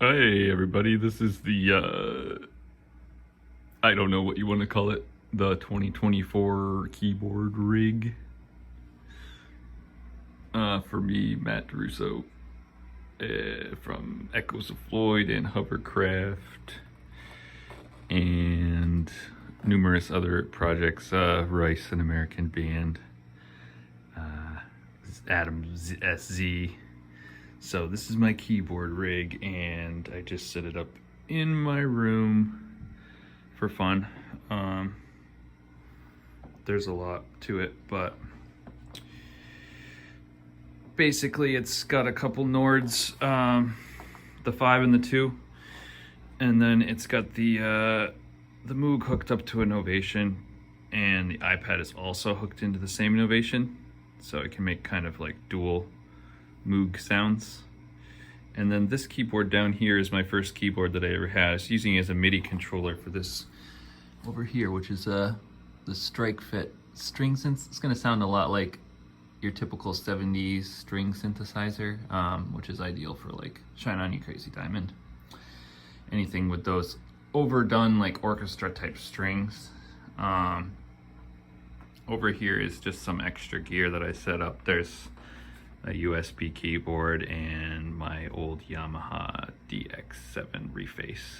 Hey everybody, this is the I don't know what you want to call it, the 2024 keyboard rig. For me, Matt DeRusso, from Echoes of Floyd and Hovercraft, and numerous other projects, Rice, an American band, Adam SZ. So this is my keyboard rig, and I just set it up in my room for fun. There's a lot to it, but basically it's got a couple Nords, the 5 and the 2, and then it's got the Moog hooked up to a Novation, and the iPad is also hooked into the same Novation, so it can make kind of like dual Moog sounds. And then this keyboard down here is my first keyboard that I ever had. I was using it as a MIDI controller for this over here, which is the Strike Fit string synth. It's going to sound a lot like your typical 70s string synthesizer, which is ideal for like Shine On You Crazy Diamond. Anything with those overdone like orchestra type strings. Over here is just some extra gear that I set up. There's a USB keyboard and my old Yamaha DX7 reface.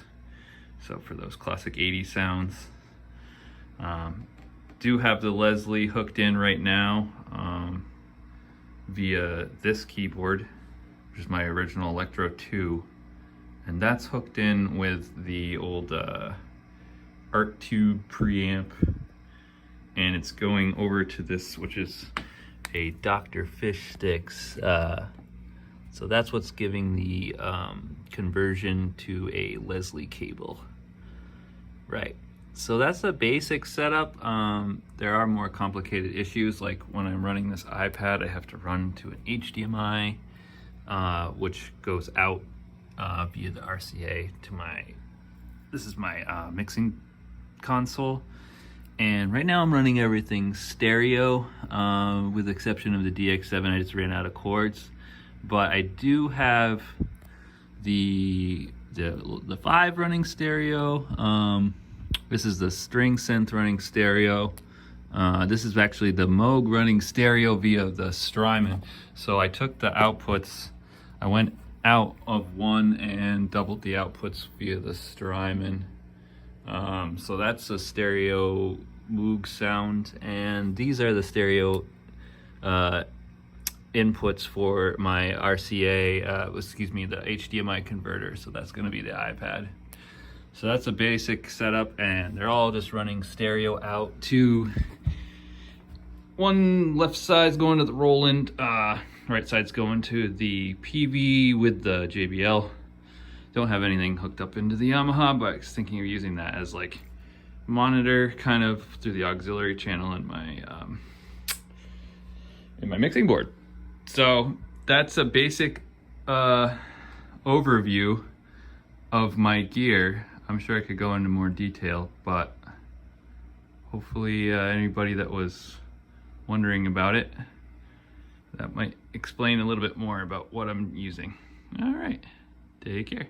So for those classic 80s sounds. Do have the Leslie hooked in right now via this keyboard, which is my original Electro 2. And that's hooked in with the old Art Tube preamp. And it's going over to this, which is a Dr. Fish Sticks. So that's what's giving the conversion to a Leslie cable. Right. So that's a basic setup. There are more complicated issues, like when I'm running this iPad, I have to run to an HDMI, which goes out via the RCA to this is my mixing console. And right now I'm running everything stereo, with the exception of the DX7. I just ran out of cords. But I do have the 5 running stereo. This is the string synth running stereo. This is actually the Moog running stereo via the Strymon. So I took the outputs, I went out of one and doubled the outputs via the Strymon. So that's a stereo Moog sound, and these are the stereo inputs for my RCA, the HDMI converter. So that's going to be the iPad. So that's a basic setup, and they're all just running stereo out to one left side's going to the Roland, right side's going to the PV with the JBL. Don't have anything hooked up into the Yamaha, but I was thinking of using that as like monitor kind of through the auxiliary channel in my mixing board. So that's a basic overview of my gear. I'm sure I could go into more detail, but hopefully anybody that was wondering about it, that might explain a little bit more about what I'm using. All right, take care.